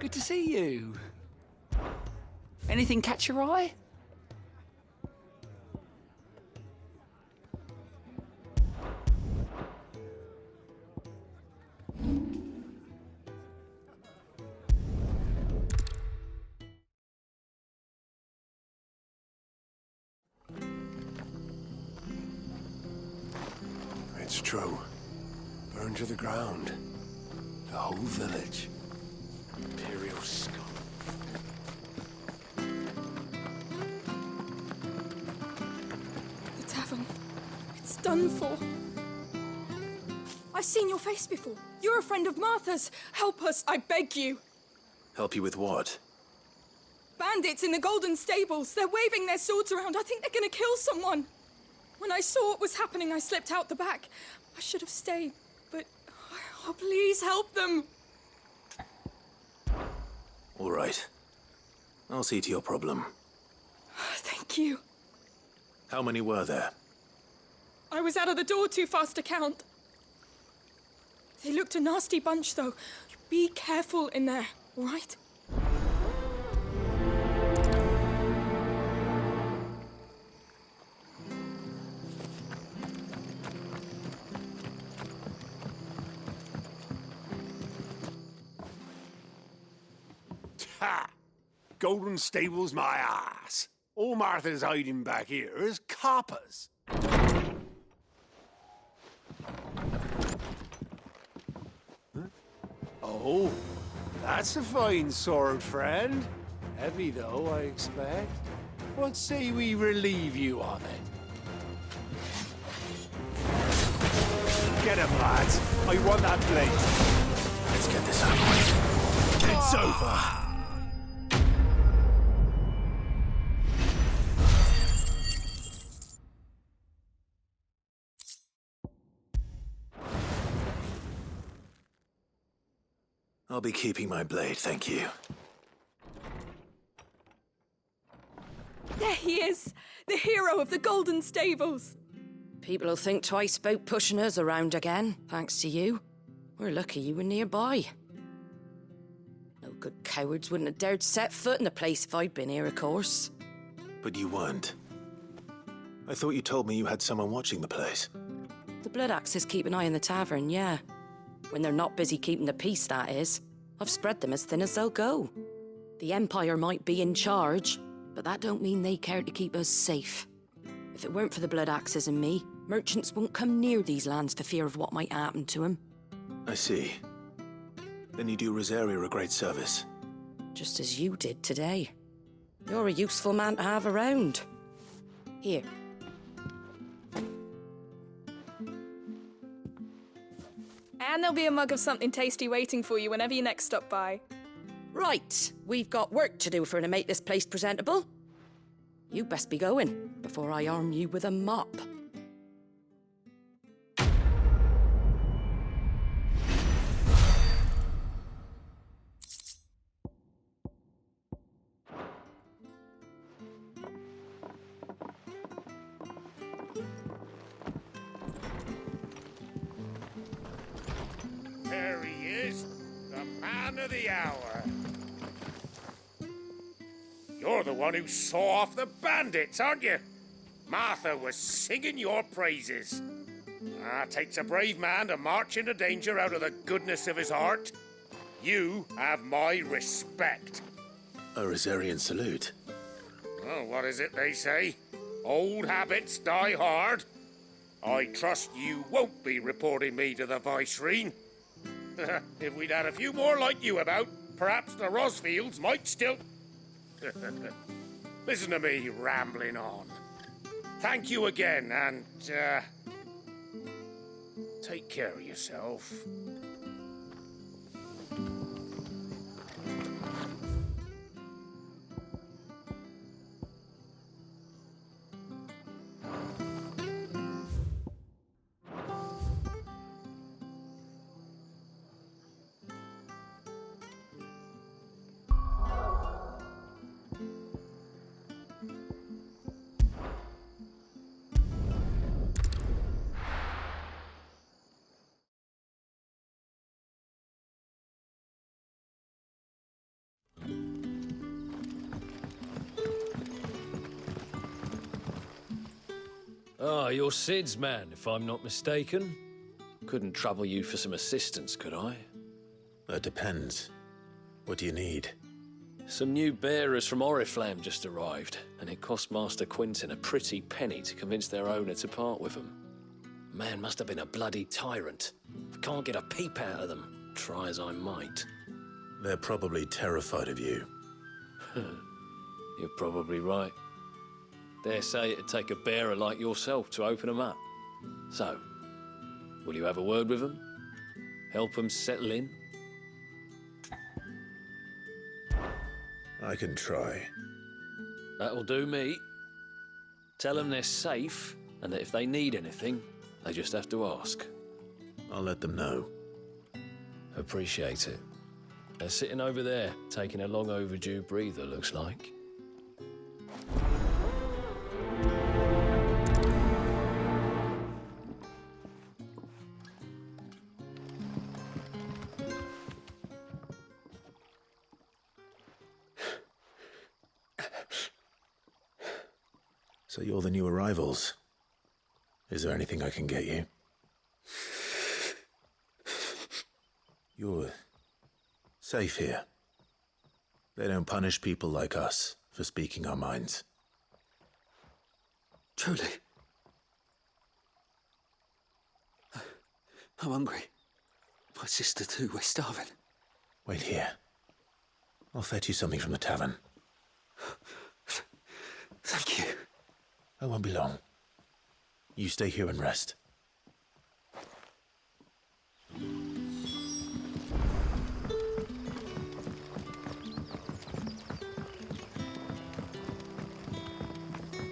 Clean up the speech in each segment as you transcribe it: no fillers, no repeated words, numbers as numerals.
Good to see you. Anything catch your eye? It's true. Burned to the ground. The whole village. Imperial scum. The tavern. It's done for. I've seen your face before. You're a friend of Martha's. Help us, I beg you. Help you with what? Bandits in the Golden Stables. They're waving their swords around. I think they're gonna kill someone. When I saw what was happening, I slipped out the back. I should have stayed, but... Oh, please help them. All right. I'll see to your problem. Thank you. How many were there? I was out of the door too fast to count. They looked a nasty bunch, though. Be careful in there, all right? Ha! Golden Stables my ass. All Martha's hiding back here is coppers. Huh? Oh, that's a fine sword, friend. Heavy, though, I expect. What say we relieve you of it? Get him, lads. I want that blade. Let's get this over with. It's over. I'll be keeping my blade, thank you. There he is, the hero of the Golden Stables. People'll think twice about pushing us around again, thanks to you. We're lucky you were nearby. No good cowards wouldn't have dared set foot in the place if I'd been here, of course. But you weren't. I thought you told me you had someone watching the place. The Blood Axes keep an eye on the tavern, yeah. When they're not busy keeping the peace, that is. I've spread them as thin as they'll go. The Empire might be in charge, but that don't mean they care to keep us safe. If it weren't for the Blood Axes and me, merchants won't come near these lands for fear of what might happen to them. I see. Then you do Rosaria a great service. Just as you did today. You're a useful man to have around. Here. And there'll be a mug of something tasty waiting for you whenever you next stop by. Right, we've got work to do for to make this place presentable. You best be going before I arm you with a mop. There he is, the man of the hour. You're the one who saw off the bandits, aren't you? Martha was singing your praises. Takes a brave man to march into danger out of the goodness of his heart. You have my respect. A Rosarian salute. Oh, what is it they say? Old habits die hard. I trust you won't be reporting me to the Viceroy. If we'd had a few more like you about, perhaps the Rosfields might still... Listen to me rambling on. Thank you again, and, take care of yourself. Ah, you're Sid's man, if I'm not mistaken. Couldn't trouble you for some assistance, could I? That depends. What do you need? Some new bearers from Oriflamme just arrived, and it cost Master Quinton a pretty penny to convince their owner to part with them. Man must have been a bloody tyrant. I can't get a peep out of them, try as I might. They're probably terrified of you. You're probably right. Dare say it'd take a bearer like yourself to open them up. So, will you have a word with them? Help them settle in? I can try. That'll do me. Tell them they're safe, and that if they need anything, they just have to ask. I'll let them know. Appreciate it. They're sitting over there, taking a long overdue breather, looks like. So you're the new arrivals. Is there anything I can get you? You're safe here. They don't punish people like us for speaking our minds. Truly. I'm hungry. My sister too, we're starving. Wait here. I'll fetch you something from the tavern. Thank you. I won't be long. You stay here and rest.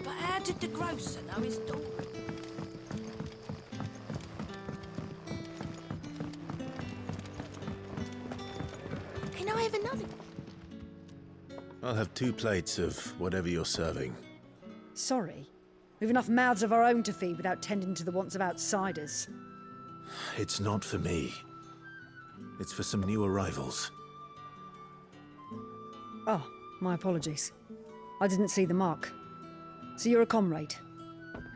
But how did the grocer know his daughter? Can I have another? I'll have 2 plates of whatever you're serving. Sorry. We've enough mouths of our own to feed without tending to the wants of outsiders. It's not for me. It's for some new arrivals. Oh, my apologies. I didn't see the mark. So you're a comrade.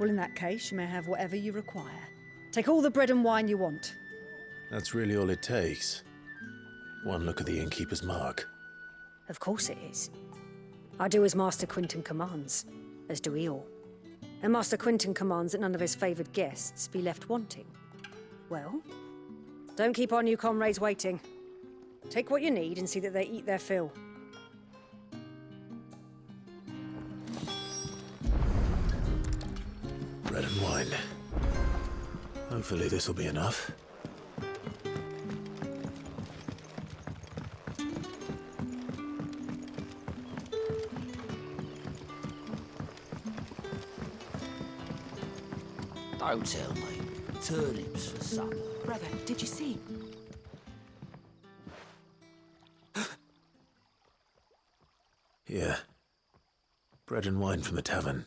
Well, in that case, you may have whatever you require. Take all the bread and wine you want. That's really all it takes. One look at the innkeeper's mark. Of course it is. I do as Master Quinton commands, as do we all. And Master Quinton commands that none of his favoured guests be left wanting. Well, don't keep our new comrades waiting. Take what you need and see that they eat their fill. Bread and wine. Hopefully this will be enough. Don't tell me. Turnips for supper. Brother, did you see? Here. Bread and wine from the tavern.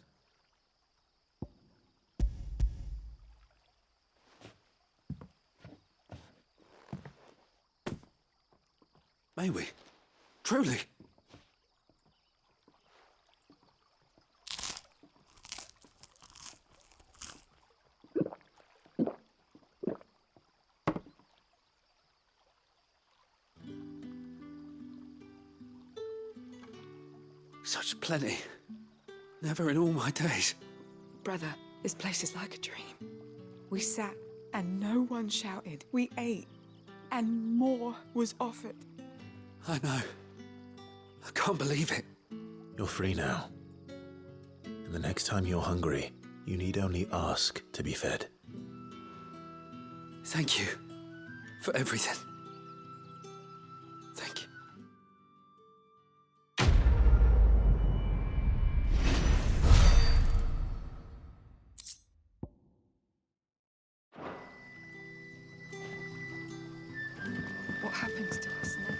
May we? Truly? Such plenty. Never in all my days. Brother, this place is like a dream. We sat and no one shouted. We ate and more was offered. I know. I can't believe it. You're free now. And the next time you're hungry, you need only ask to be fed. Thank you for everything. Thank you. What happens to us now?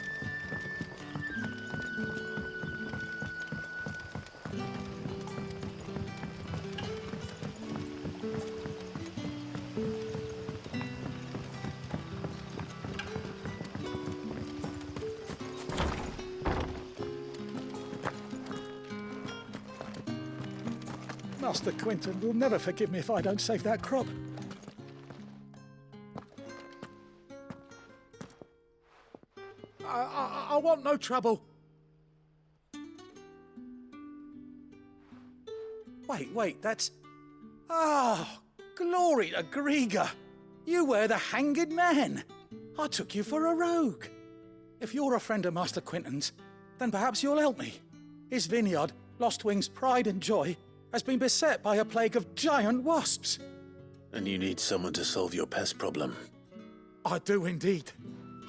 Master Quinton will never forgive me if I don't save that crop. I want no trouble. Wait, that's... Oh, glory to Grieger. You were the hanged man. I took you for a rogue. If you're a friend of Master Quinton's, then perhaps you'll help me. His vineyard, Lostwing's pride and joy, has been beset by a plague of giant wasps. And you need someone to solve your pest problem. I do indeed.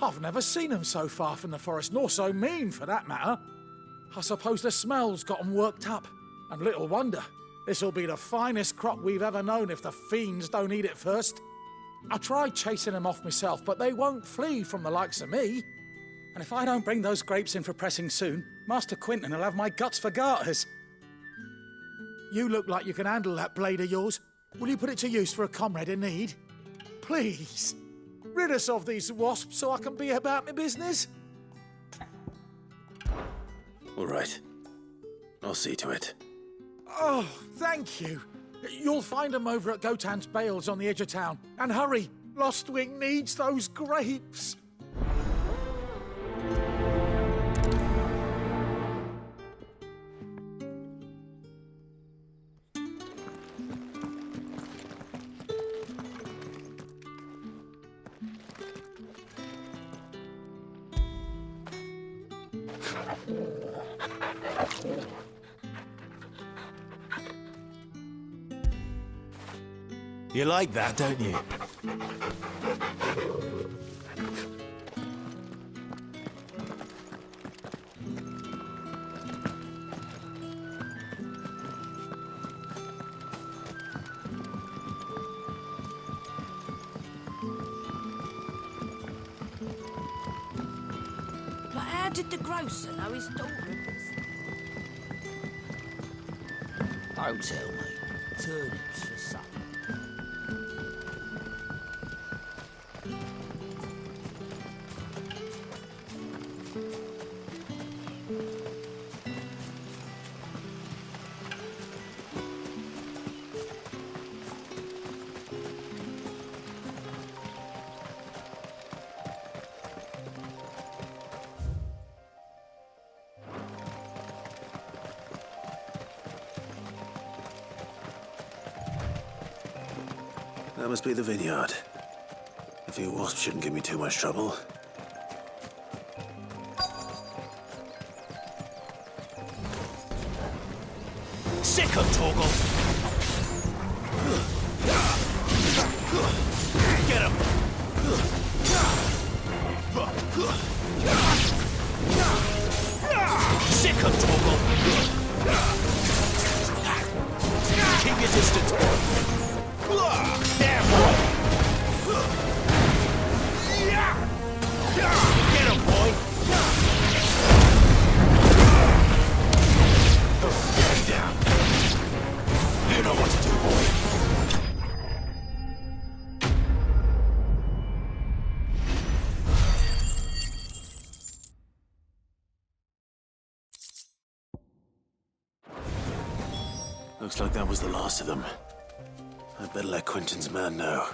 I've never seen them so far from the forest, nor so mean, for that matter. I suppose the smell's got 'em worked up. And little wonder. This'll be the finest crop we've ever known if the fiends don't eat it first. I tried chasing them off myself, but they won't flee from the likes of me. And if I don't bring those grapes in for pressing soon, Master Quinton will have my guts for garters. You look like you can handle that blade of yours. Will you put it to use for a comrade in need? Please, rid us of these wasps so I can be about my business. All right. I'll see to it. Oh, thank you. You'll find them over at Gotan's Bales on the edge of town. And hurry, Lostwing needs those grapes. You like that, don't you? But how did the grocer know his daughter was... Don't tell me. Turnips for supper. That must be the vineyard. A few wasps shouldn't give me too much trouble. Sick of Torgal! Get him! Sick of Torgal! Keep your distance, boy! There, boy! Get him, boy! Get him down! You know what to do, boy! Looks like that was the last of them. I'd better let Quinton's man know.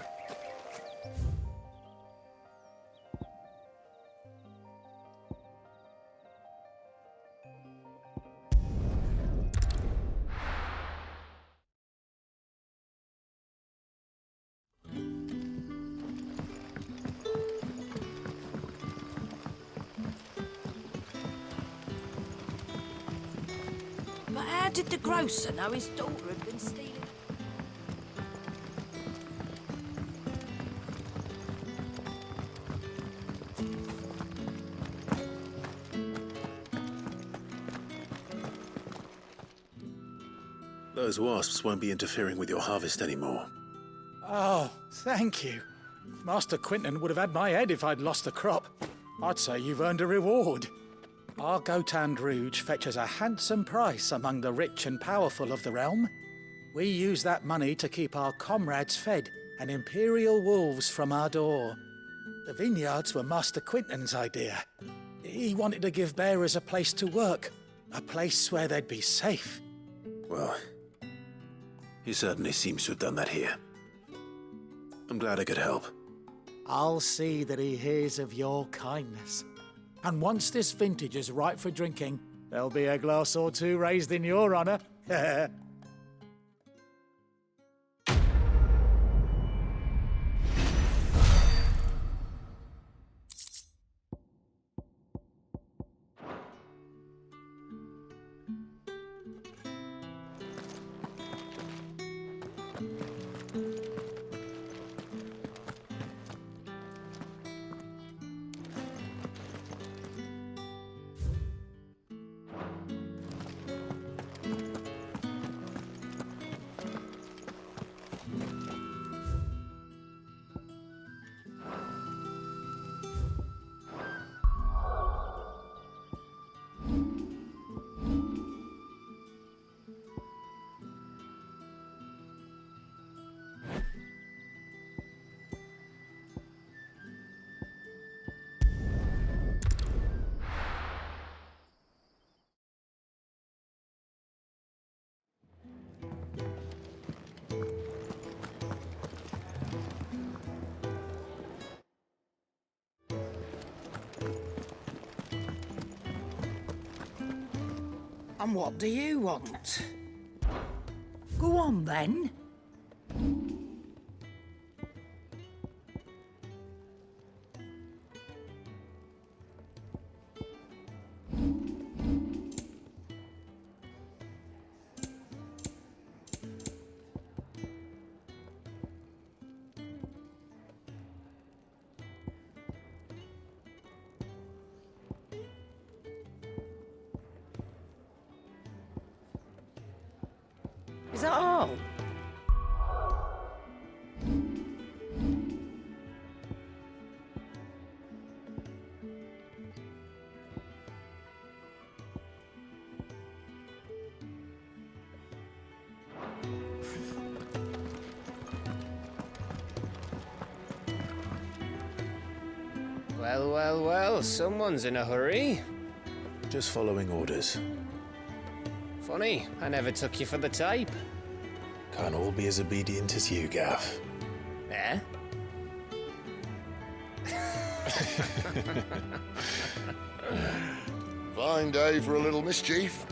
But how did the grocer know his daughter had been stealing? Those wasps won't be interfering with your harvest anymore. Oh, thank you. Master Quinton would have had my head if I'd lost the crop. I'd say you've earned a reward. Our Gotan Rouge fetches a handsome price among the rich and powerful of the realm. We use that money to keep our comrades fed and imperial wolves from our door. The vineyards were Master Quinton's idea. He wanted to give bearers a place to work, a place where they'd be safe. Well, He certainly seems to have done that here. I'm glad I could help. I'll see that he hears of your kindness. And once this vintage is ripe for drinking, there'll be a glass or two raised in your honour. And what do you want? Go on, then. Is that all? Well, well, well, someone's in a hurry. Just following orders. Funny, I never took you for the type. Can't all be as obedient as you, Gav. Eh? Fine day for a little mischief,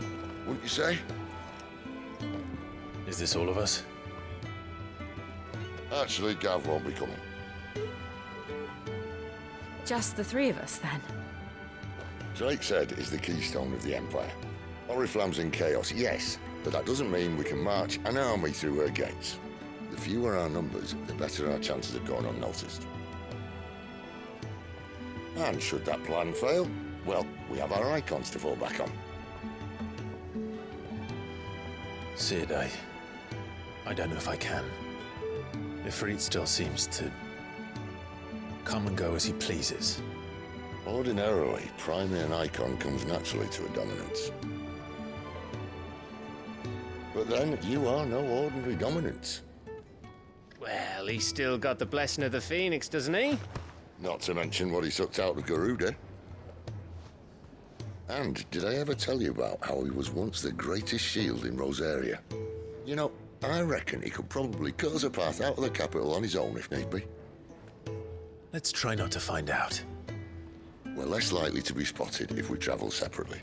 wouldn't you say? Is this all of us? Actually, Gav won't be coming. Just the three of us, then? Drake said is the keystone of the Empire. Oriflamme's in chaos, yes, but that doesn't mean we can march an army through her gates. The fewer our numbers, the better our chances of going unnoticed. And should that plan fail, well, we have our icons to fall back on. Sid, I don't know if I can. Ifrit still seems to come and go as he pleases. Ordinarily, priming an icon comes naturally to a dominance. But then, you are no ordinary dominance. Well, he's still got the blessing of the Phoenix, doesn't he? Not to mention what he sucked out of Garuda. And did I ever tell you about how he was once the greatest shield in Rosaria? You know, I reckon he could probably cut us a path out of the capital on his own if need be. Let's try not to find out. We're less likely to be spotted if we travel separately.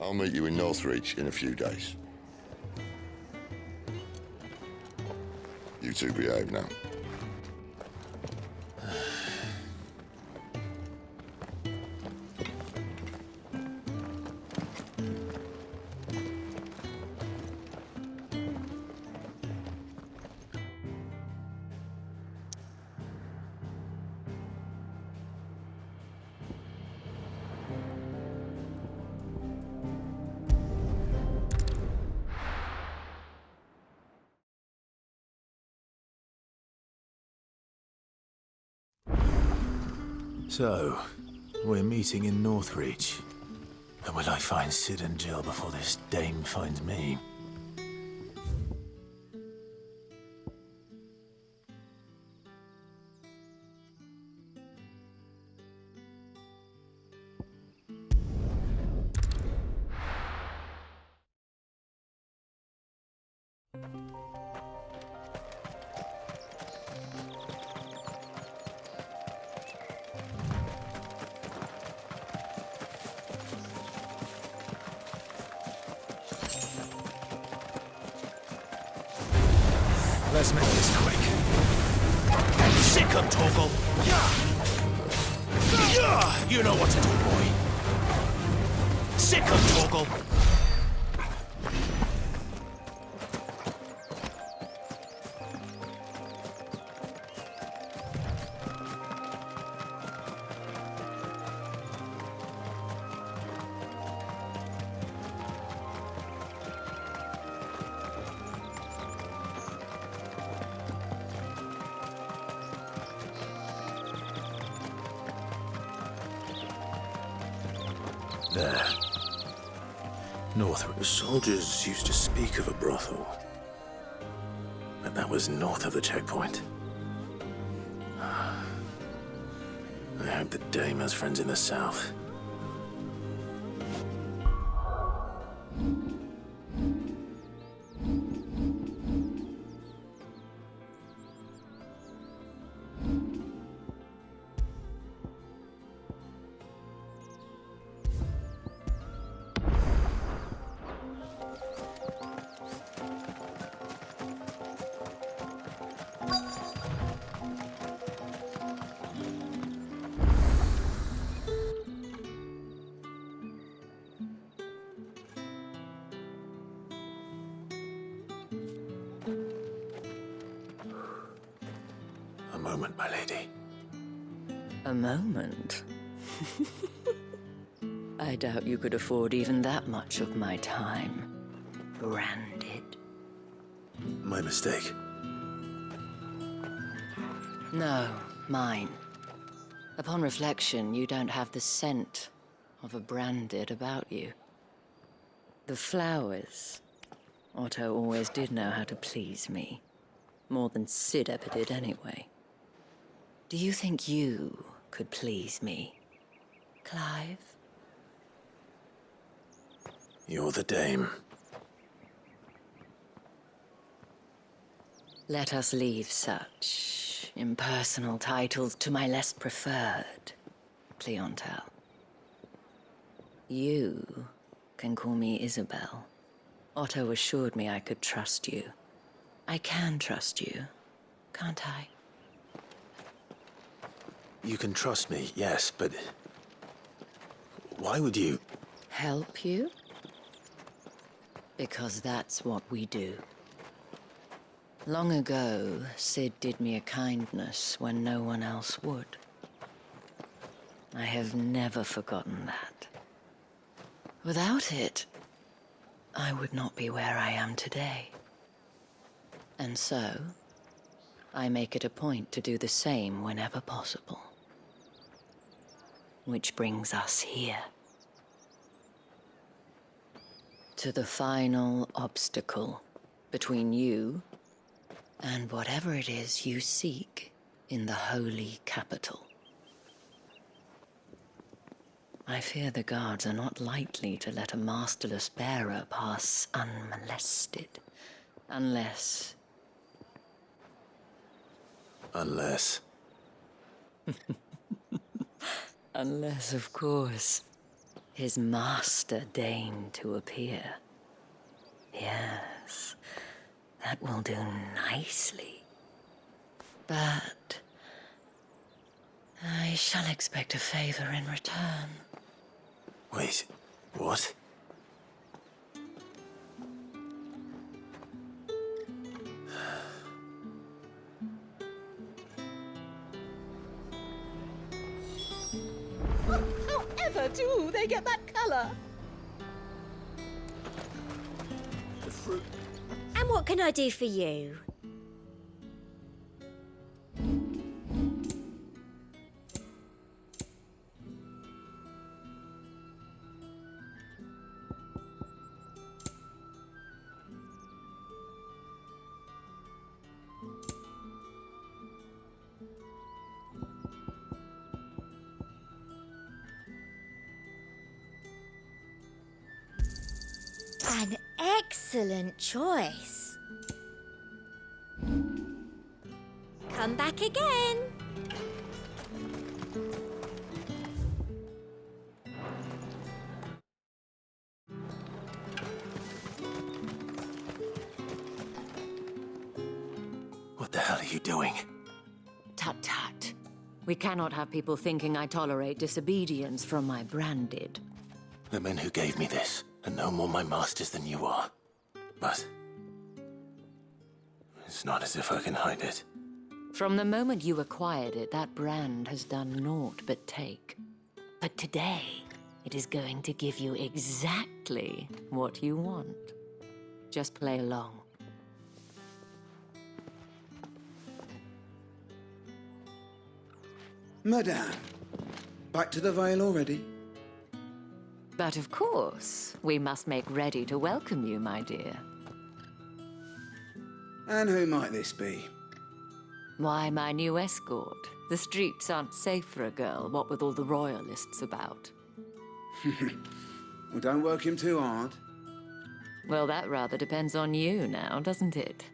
I'll meet you in Northreach in a few days. You two behave now. So, we're meeting in Northreach. And will I find Sid and Jill before this dame finds me? Let's make this quick. Sick of Torgal! You know what to do, boy. Sick of Torgal! There. North. The soldiers used to speak of a brothel. But that was north of the checkpoint. I hope the dame has friends in the south. A moment, my lady. A moment? I doubt you could afford even that much of my time. Branded. My mistake. No, mine. Upon reflection, you don't have the scent of a branded about you. The flowers. Otto always did know how to please me. More than Sid ever did anyway. Do you think you could please me, Clive? You're the dame. Let us leave such impersonal titles to my less preferred clientele. You can call me Isabel. Otto assured me I could trust you. I can trust you, can't I? You can trust me, yes, but why would you? Help you? Because that's what we do. Long ago, Sid did me a kindness when no one else would. I have never forgotten that. Without it, I would not be where I am today. And so, I make it a point to do the same whenever possible. Which brings us here. To the final obstacle between you and whatever it is you seek in the holy capital. I fear the guards are not likely to let a masterless bearer pass unmolested, unless... Unless... Unless, of course, his master deigned to appear. Yes, that will do nicely. But I shall expect a favor in return. Wait, what? However do they get that colour? The fruit. And what can I do for you? An excellent choice. Come back again. hell are you doing? Tut-tut. We cannot have people thinking I tolerate disobedience from my branded. The men who gave me this are no more my masters than you are. But it's not as if I can hide it. From the moment you acquired it, that brand has done naught but take. But today, it is going to give you exactly what you want. Just play along. Madame, back to the Vale already? But of course, we must make ready to welcome you, my dear. And who might this be? Why, my new escort. The streets aren't safe for a girl, what with all the royalists about. Well, don't work him too hard. Well, that rather depends on you now, doesn't it?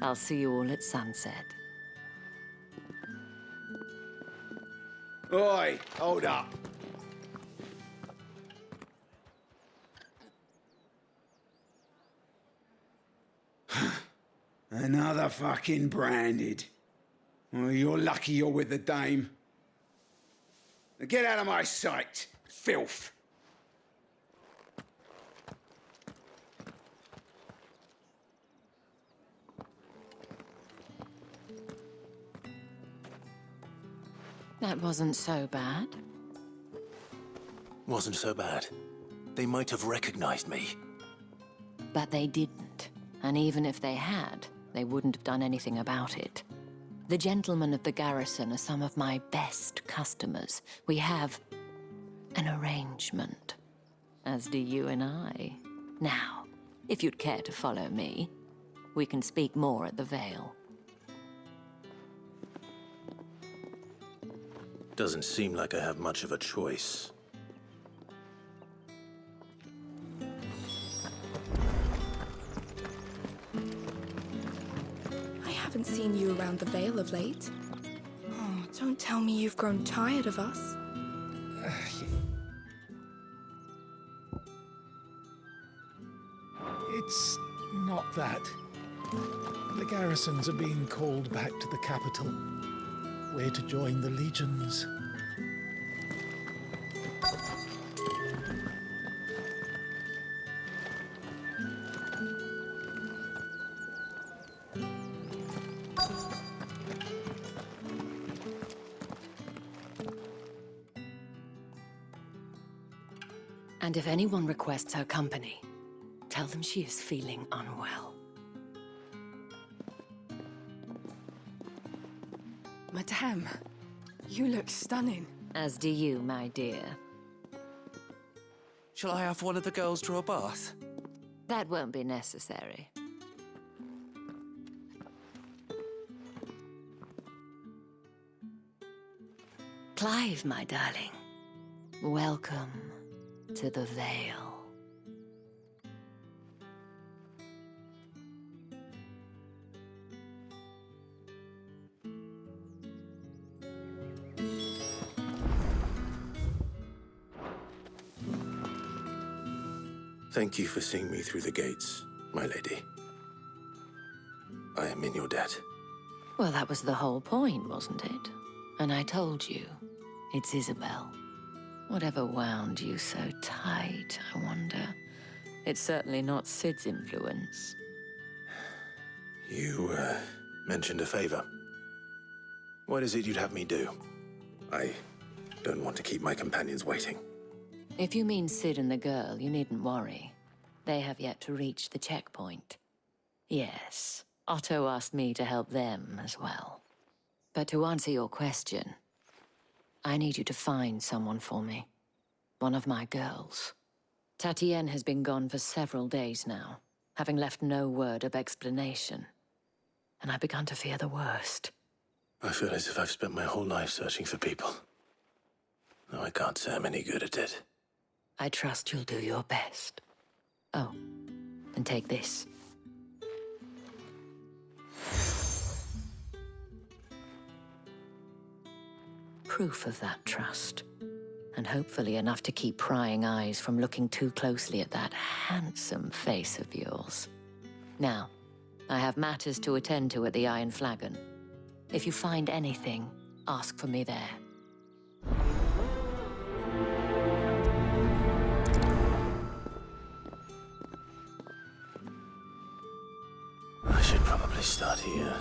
I'll see you all at sunset. Oi, hold up. Another fucking branded. Well, you're lucky you're with the dame. Now get out of my sight, filth. That wasn't so bad. Wasn't so bad. They might have recognized me. But they didn't. And even if they had, they wouldn't have done anything about it. The gentlemen of the garrison are some of my best customers. We have an arrangement, as do you and I. Now, if you'd care to follow me, we can speak more at the Vale. Doesn't seem like I have much of a choice. I haven't seen you around the Vale of late. Oh, don't tell me you've grown tired of us. It's not that. The garrisons are being called back to the capital. We're to join the legions. And if anyone requests her company, tell them she is feeling unwell. Madame, you look stunning. As do you, my dear. Shall I have one of the girls draw a bath? That won't be necessary. Clive, my darling. Welcome to the Vale. Thank you for seeing me through the gates, my lady. I am in your debt. Well, that was the whole point, wasn't it? And I told you, it's Isabel. Whatever wound you so tight, I wonder. It's certainly not Sid's influence. You, mentioned a favor. What is it you'd have me do? I don't want to keep my companions waiting. If you mean Sid and the girl, you needn't worry. They have yet to reach the checkpoint. Yes, Otto asked me to help them as well. But to answer your question, I need you to find someone for me. One of my girls. Tatienne has been gone for several days now, having left no word of explanation. And I've begun to fear the worst. I feel as if I've spent my whole life searching for people. No, I can't say I'm any good at it. I trust you'll do your best. Oh, and take this. Proof of that trust. And hopefully enough to keep prying eyes from looking too closely at that handsome face of yours. Now, I have matters to attend to at the Iron Flagon. If you find anything, ask for me there. I should probably start here.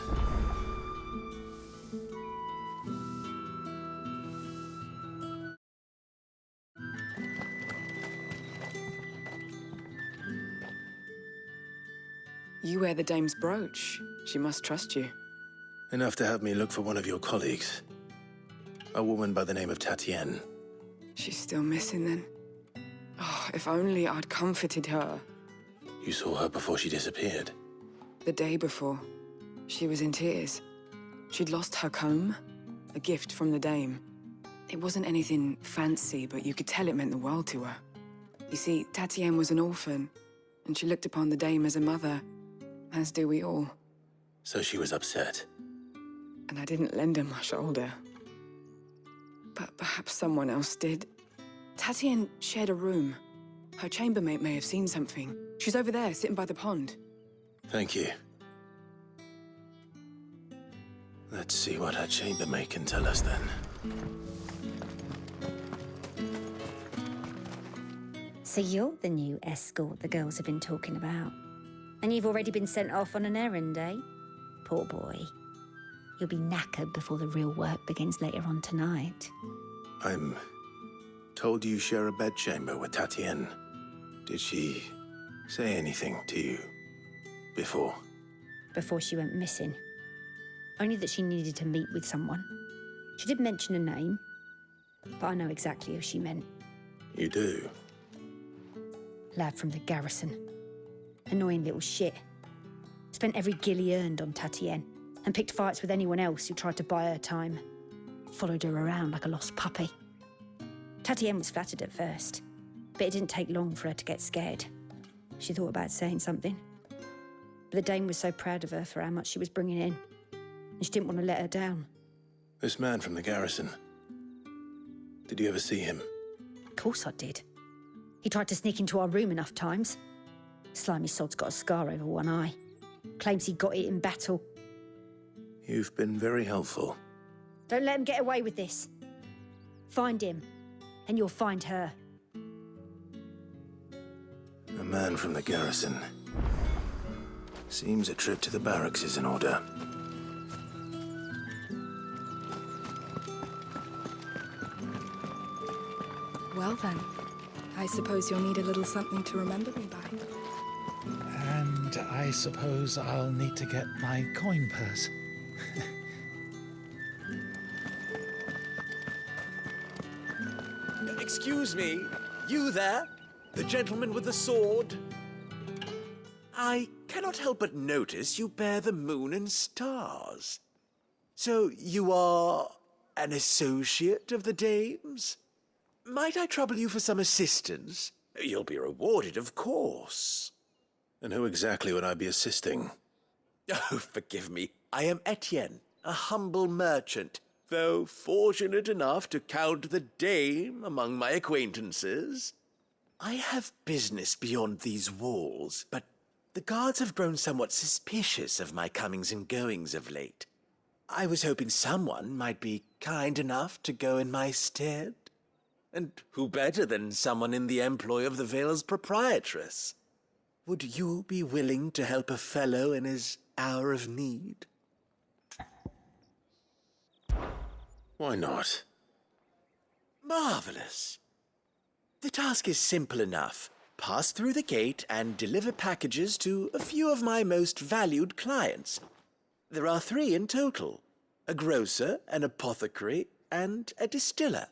You wear the dame's brooch. She must trust you. Enough to have me look for one of your colleagues. A woman by the name of Tatienne. She's still missing then. Oh, if only I'd comforted her. You saw her before she disappeared. The day before, she was in tears. She'd lost her comb, a gift from the dame. It wasn't anything fancy, but you could tell it meant the world to her. You see, Tatienne was an orphan, and she looked upon the dame as a mother, as do we all. So she was upset. And I didn't lend her my shoulder. But perhaps someone else did. Tatienne shared a room. Her chambermaid may have seen something. She's over there, sitting by the pond. Thank you. Let's see what her chambermaid can tell us then. So you're the new escort the girls have been talking about. And you've already been sent off on an errand, eh? Poor boy. You'll be knackered before the real work begins later on tonight. I'm told you share a bedchamber with Tatienne. Did she say anything to you before? Before she went missing. Only that she needed to meet with someone. She did mention a name, but I know exactly who she meant. You do? Lad from the garrison. Annoying little shit. Spent every guil he earned on Tatienne and picked fights with anyone else who tried to buy her time. Followed her around like a lost puppy. Tatienne was flattered at first, but it didn't take long for her to get scared. She thought about saying something. But the dame was so proud of her for how much she was bringing in, and she didn't want to let her down. This man from the garrison. Did you ever see him? Of course I did. He tried to sneak into our room enough times. Slimy sod's got a scar over one eye. Claims he got it in battle. You've been very helpful. Don't let him get away with this. Find him, and you'll find her. A man from the garrison. Seems a trip to the barracks is in order. Well then, I suppose you'll need a little something to remember me by. And I suppose I'll need to get my coin purse. Excuse me, you there? The gentleman with the sword? I cannot help but notice you bear the moon and stars. So you are an associate of the dame's? Might I trouble you for some assistance? You'll be rewarded, of course. And who exactly would I be assisting? Oh, forgive me. I am Etienne, a humble merchant, though fortunate enough to count the dame among my acquaintances. I have business beyond these walls, but the guards have grown somewhat suspicious of my comings and goings of late. I was hoping someone might be kind enough to go in my stead. And who better than someone in the employ of the Vale's proprietress? Would you be willing to help a fellow in his hour of need? Why not? Marvelous. The task is simple enough. Pass through the gate and deliver packages to a few of my most valued clients. There are 3 in total: a grocer, an apothecary, and a distiller.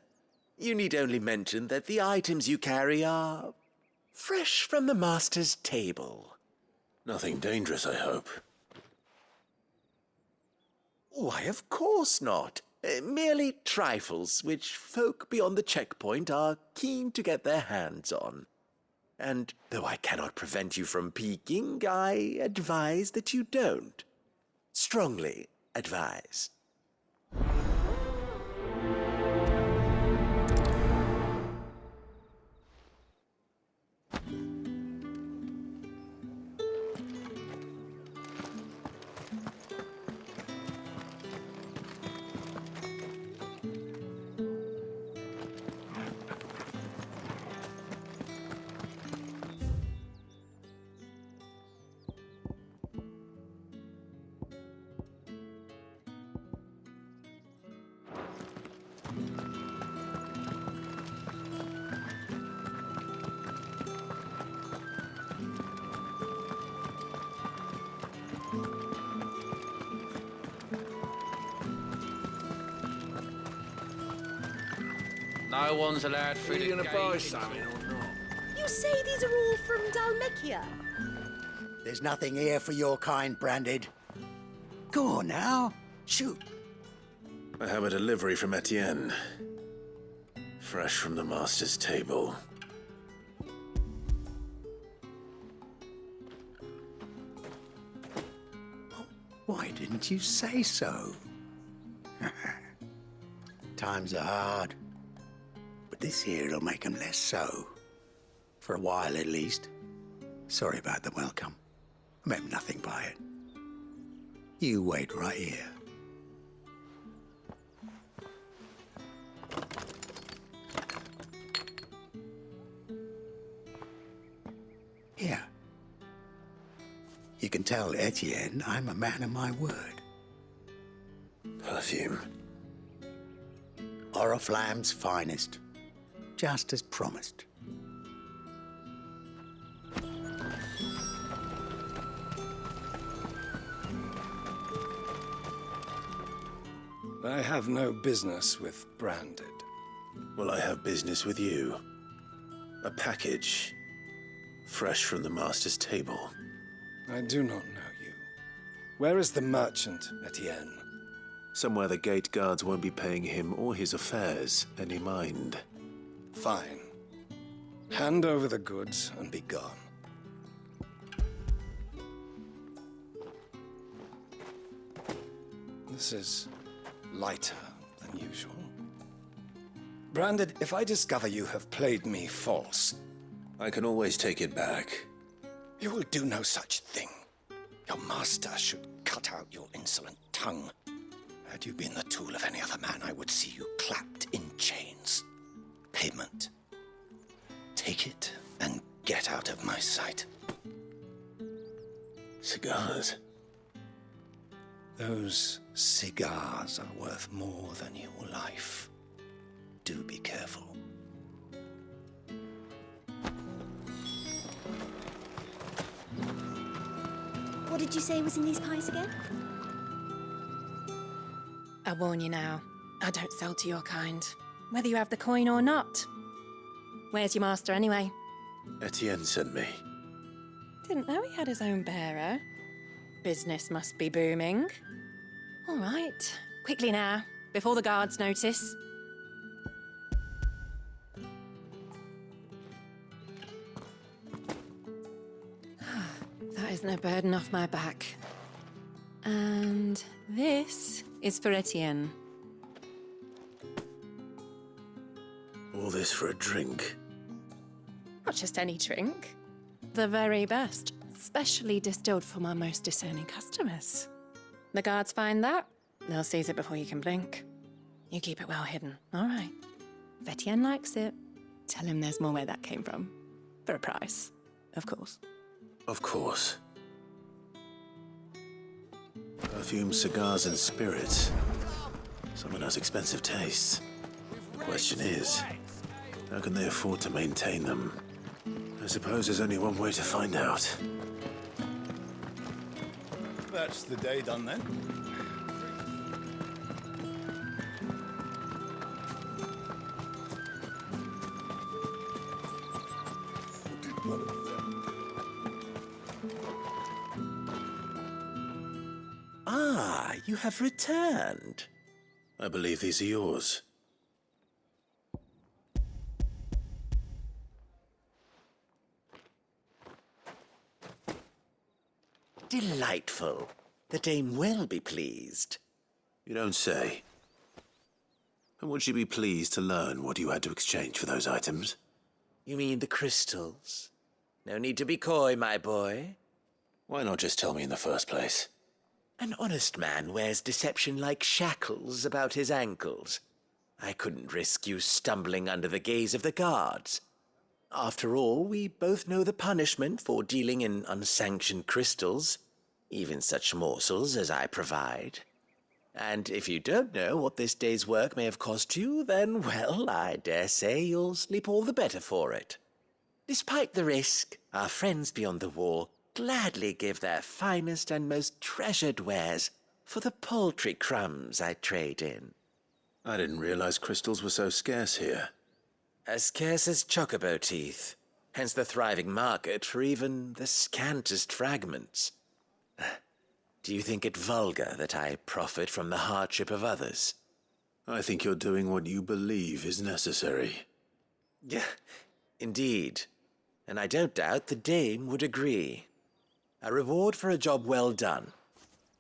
You need only mention that the items you carry are fresh from the master's table. Nothing dangerous, I hope. Why, of course not. Merely trifles which folk beyond the checkpoint are keen to get their hands on. And though I cannot prevent you from peeking, I advise that you don't. Strongly advise. No one's allowed through the gonna gate. buy something or not? You say these are all from Dalmekia? There's nothing here for your kind, Branded. Go on now. Shoot. I have a delivery from Etienne. Fresh from the master's table. Why didn't you say so? Times are hard. But this here'll make 'em less so. For a while, at least. Sorry about the welcome. I meant nothing by it. You wait right here. Here. You can tell Etienne I'm a man of my word. Perfume. Oriflamme's finest. Just as promised. I have no business with Branded. Well, I have business with you. A package. Fresh from the master's table. I do not know you. Where is the merchant, Etienne? Somewhere the gate guards won't be paying him or his affairs any mind. Fine. Hand over the goods and be gone. This is lighter than usual. Branded, if I discover you have played me false... I can always take it back. You will do no such thing. Your master should cut out your insolent tongue. Had you been the tool of any other man, I would see you clapped in chains. Payment. Take it and get out of my sight. Cigars. Those cigars are worth more than your life. Do be careful. What did you say was in these pies again? I warn you now, I don't sell to your kind, whether you have the coin or not. Where's your master anyway? Etienne sent me. Didn't know he had his own bearer. Business must be booming. All right, quickly now, before the guards notice. That is no burden off my back. And this is for Etienne. All this for a drink. Not just any drink. The very best, specially distilled for my most discerning customers. The guards find that, they'll seize it before you can blink. You keep it well hidden, all right? If Etienne likes it, tell him there's more where that came from. For a price, of course. Of course. Perfume, cigars, and spirits. Someone has expensive tastes. The question is, how can they afford to maintain them? I suppose there's only one way to find out. That's the day done then. Ah, you have returned. I believe these are yours. Delightful. The dame will be pleased. You don't say. And would she be pleased to learn what you had to exchange for those items? You mean the crystals? No need to be coy, my boy. Why not just tell me in the first place? An honest man wears deception like shackles about his ankles. I couldn't risk you stumbling under the gaze of the guards. After all, we both know the punishment for dealing in unsanctioned crystals, even such morsels as I provide. And if you don't know what this day's work may have cost you, then, well, I dare say you'll sleep all the better for it. Despite the risk, our friends beyond the wall gladly give their finest and most treasured wares for the paltry crumbs I trade in. I didn't realize crystals were so scarce here. As scarce as chocobo teeth, hence the thriving market for even the scantest fragments. Do you think it vulgar that I profit from the hardship of others? I think you're doing what you believe is necessary. Yeah, indeed. And I don't doubt the dame would agree. A reward for a job well done.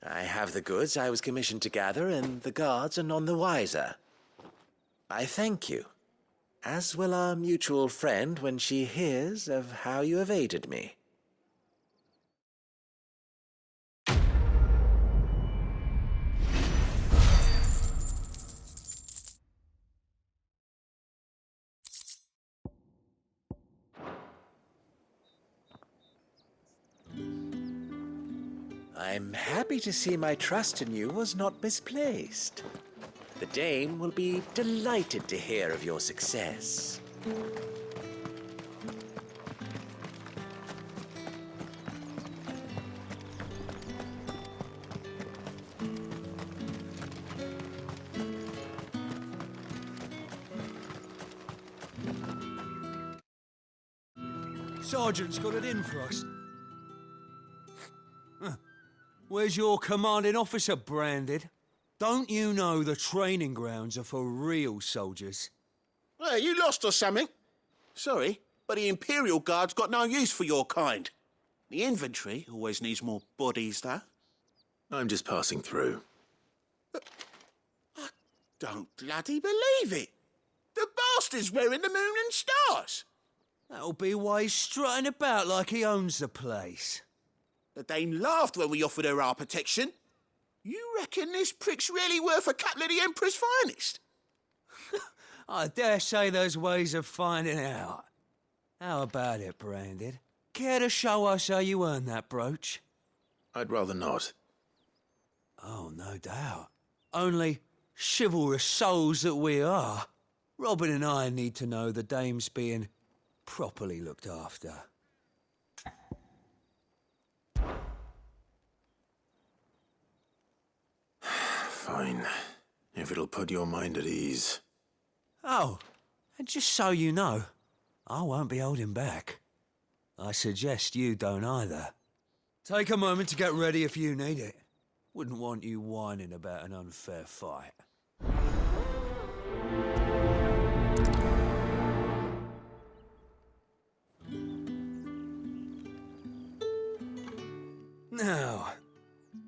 I have the goods I was commissioned to gather, and the guards are none the wiser. I thank you, as will our mutual friend when she hears of how you have aided me. I'm happy to see my trust in you was not misplaced. The dame will be delighted to hear of your success. Sergeant's got it in for us. Where's your commanding officer, Branded? Don't you know the training grounds are for real soldiers? Hey, you lost or something? Sorry, but the Imperial Guard's got no use for your kind. The infantry always needs more bodies, though. I'm just passing through. I don't bloody believe it. The bastard's wearing the moon and stars. That'll be why he's strutting about like he owns the place. The dame laughed when we offered her our protection. You reckon this prick's really worth a couple of the Emperor's finest? I dare say there's ways of finding out. How about it, Branded? Care to show us how you earned that brooch? I'd rather not. Oh, no doubt. Only chivalrous souls that we are, Robin and I need to know the dame's being properly looked after. Fine, if it'll put your mind at ease. Oh, and just so you know, I won't be holding back. I suggest you don't either. Take a moment to get ready if you need it. Wouldn't want you whining about an unfair fight. Now,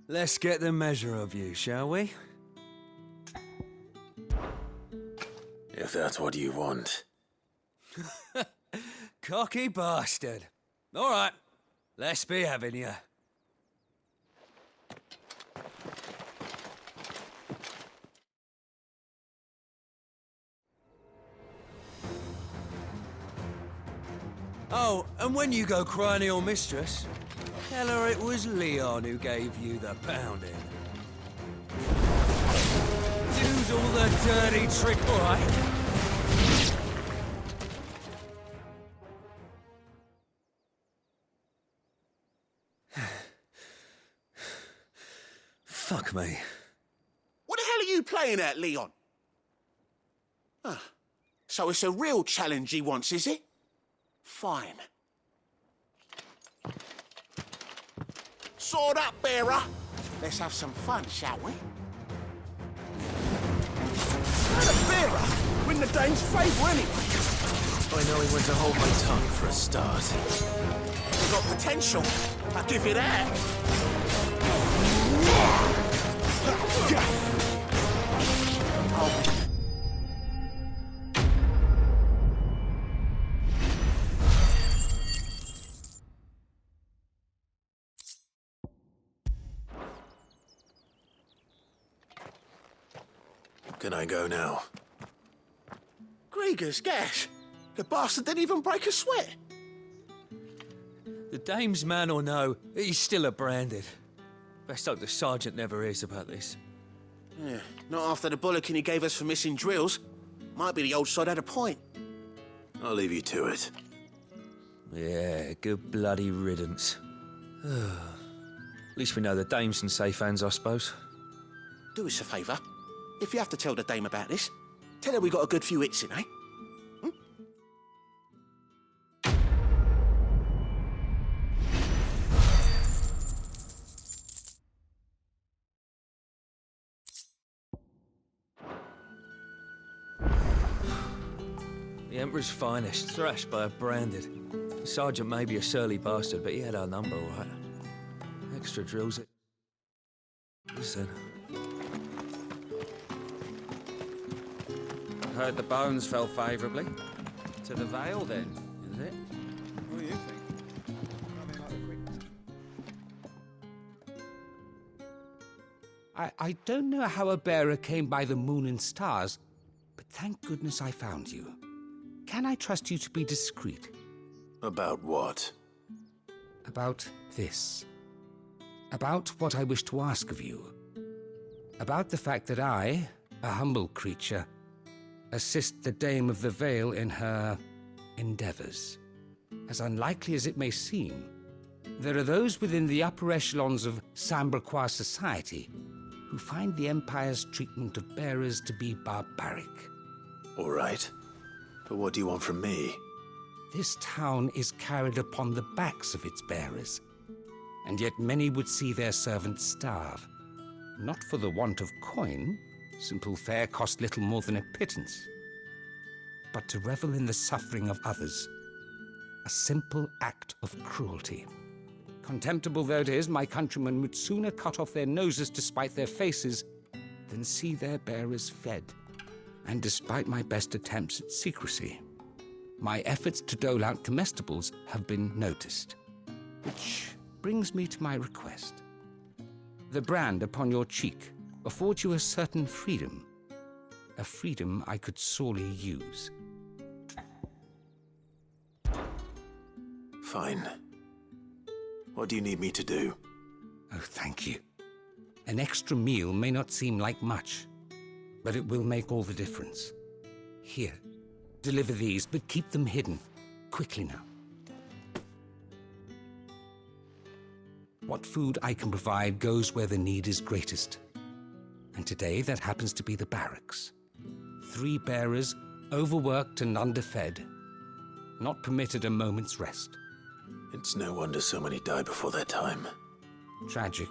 let's get the measure of you, shall we? If that's what you want. Cocky bastard. All right, let's be having you. Oh, and when you go crying to your mistress, tell her it was Leon who gave you the pounding. Do's all the dirty trick, all right? Fuck me. What the hell are you playing at, Leon? So it's a real challenge he wants, is it? Fine. Sword up, bearer. Let's have some fun, shall we? Let a bearer win the dame's favour anyway. I know he went to hold my tongue for a start. You've got potential. I'll give you that. Can I go now? Grieger's gas. The bastard didn't even break a sweat. The dame's man or no, he's still a Branded. Best hope the sergeant never hears about this. Yeah, not after the bollocking he gave us for missing drills. Might be the old sod had a point. I'll leave you to it. Yeah, good bloody riddance. At least we know the dame's in safe hands, I suppose. Do us a favour. If you have to tell the dame about this, tell her we got a good few hits in, eh? Emperor's finest, thrashed by a branded. The sergeant may be a surly bastard, but he had our number, all right. Extra drills it. Listen. Heard the bones fell favourably. To the Vale, then, is it? What do you think? I don't know how a bearer came by the moon and stars, but thank goodness I found you. Can I trust you to be discreet? About what? About this. About what I wish to ask of you. About the fact that I, a humble creature, assist the Dame of the Vale in her endeavors. As unlikely as it may seem, there are those within the upper echelons of Samberquois society who find the Empire's treatment of bearers to be barbaric. All right. But what do you want from me? This town is carried upon the backs of its bearers, and yet many would see their servants starve. Not for the want of coin, simple fare cost little more than a pittance, but to revel in the suffering of others, a simple act of cruelty. Contemptible though it is, my countrymen would sooner cut off their noses to spite their faces than see their bearers fed. And despite my best attempts at secrecy, my efforts to dole out comestibles have been noticed. Which brings me to my request. The brand upon your cheek affords you a certain freedom, a freedom I could sorely use. Fine. What do you need me to do? Oh, thank you. An extra meal may not seem like much, but it will make all the difference. Here, deliver these, but keep them hidden. Quickly now. What food I can provide goes where the need is greatest. And today, that happens to be the barracks. 3 bearers, overworked and underfed, not permitted a moment's rest. It's no wonder so many die before their time. Tragic,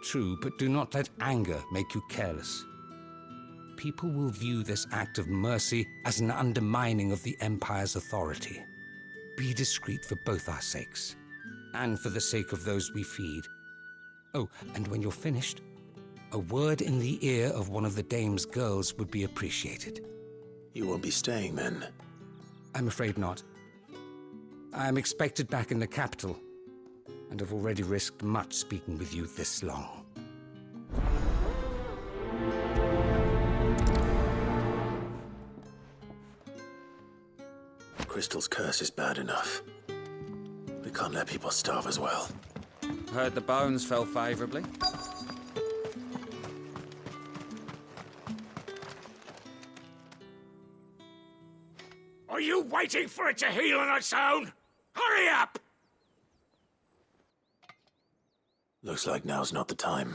true, but do not let anger make you careless. People will view this act of mercy as an undermining of the Empire's authority. Be discreet for both our sakes, and for the sake of those we feed. Oh, and when you're finished, a word in the ear of one of the Dame's girls would be appreciated. You won't be staying, then? I'm afraid not. I'm expected back in the capital, and have already risked much speaking with you this long. Crystal's curse is bad enough. We can't let people starve as well. Heard the bones fell favourably. Are you waiting for it to heal on its own? Hurry up! Looks like now's not the time.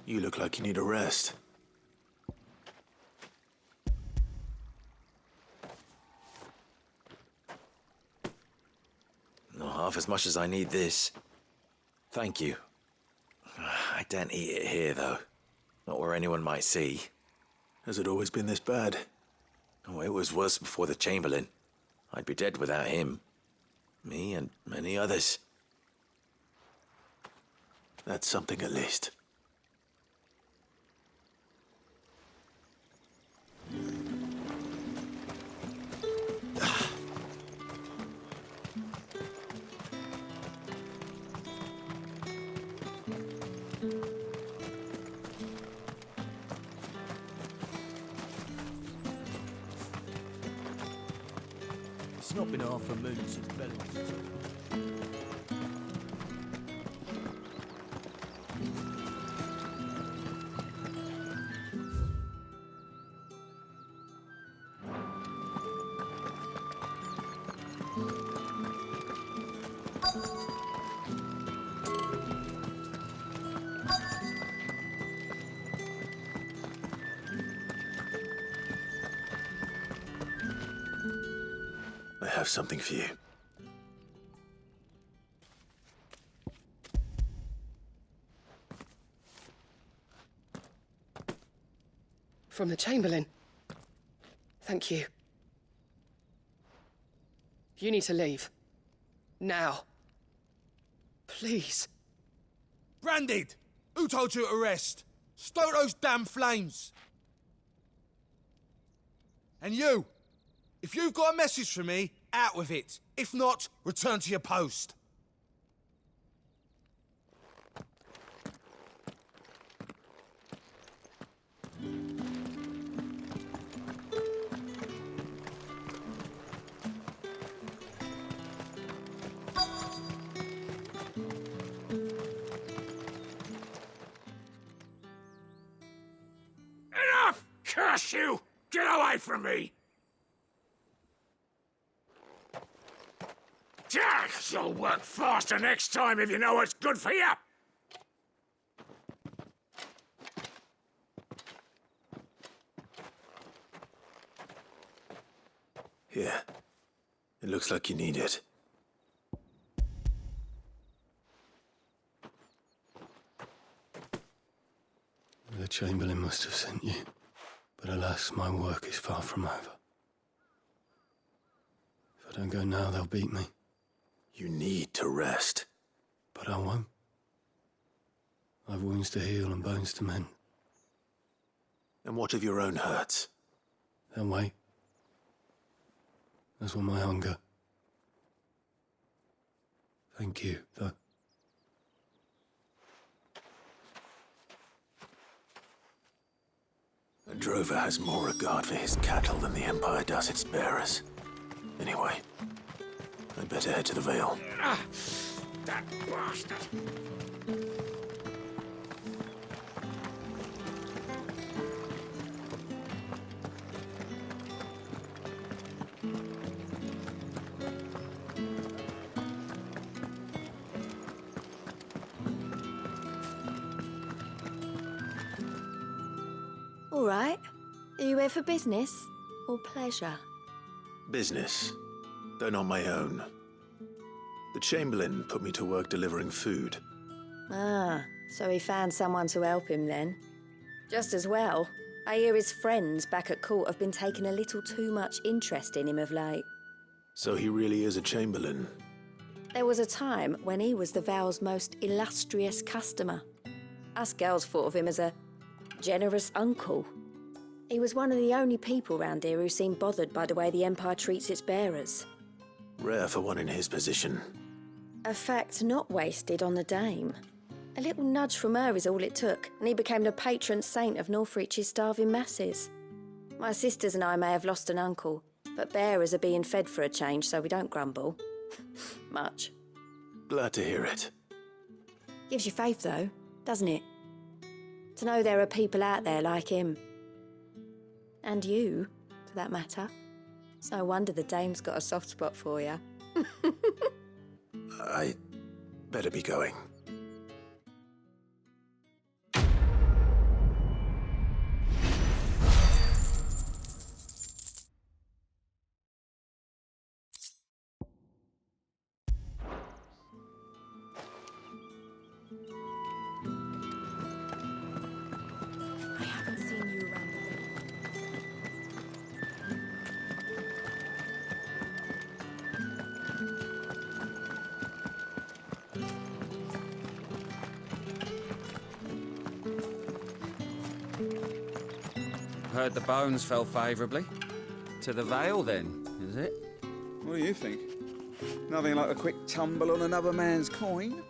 You look like you need a rest. Not half as much as I need this. Thank you. I daren't eat it here, though. Not where anyone might see. Has it always been this bad? Oh, it was worse before the Chamberlain. I'd be dead without him. Me and many others. That's something at least. It's not been half a moon since Bellington. have something for you. From the Chamberlain. Thank you. You need to leave. Now. Please. Branded! Who told you to rest? Stoke those damn flames! And you! If you've got a message for me, out with it. If not, return to your post. Enough! Curse you! Get away from me! You'll work faster next time if you know what's good for you! Here. It looks like you need it. The Chamberlain must have sent you. But alas, my work is far from over. If I don't go now, they'll beat me. You need to rest. But I won't. I've wounds to heal and bones to mend. And what of your own hurts? They'll wait. As will my hunger. Thank you, though. A drover has more regard for his cattle than the Empire does its bearers. Anyway, I'd better head to the Vale. Ah, that bastard! All right. Are you here for business or pleasure? Business, though not my own. The Chamberlain put me to work delivering food. Ah, so he found someone to help him then. Just as well. I hear his friends back at court have been taking a little too much interest in him of late. So he really is a Chamberlain. There was a time when he was the Vale's most illustrious customer. Us girls thought of him as a generous uncle. He was one of the only people round here who seemed bothered by the way the Empire treats its bearers. Rare for one in his position. A fact not wasted on the dame. A little nudge from her is all it took, and he became the patron saint of Northreach's starving masses. My sisters and I may have lost an uncle, but bearers are being fed for a change, so we don't grumble. Much. Glad to hear it. Gives you faith, though, doesn't it? To know there are people out there like him. And you, for that matter. It's no wonder the dame's got a soft spot for you. I better be going. I haven't seen you around the room. Heard the bones fell favourably. To the Vale, then, is it? What do you think? Nothing like a quick tumble on another man's coin?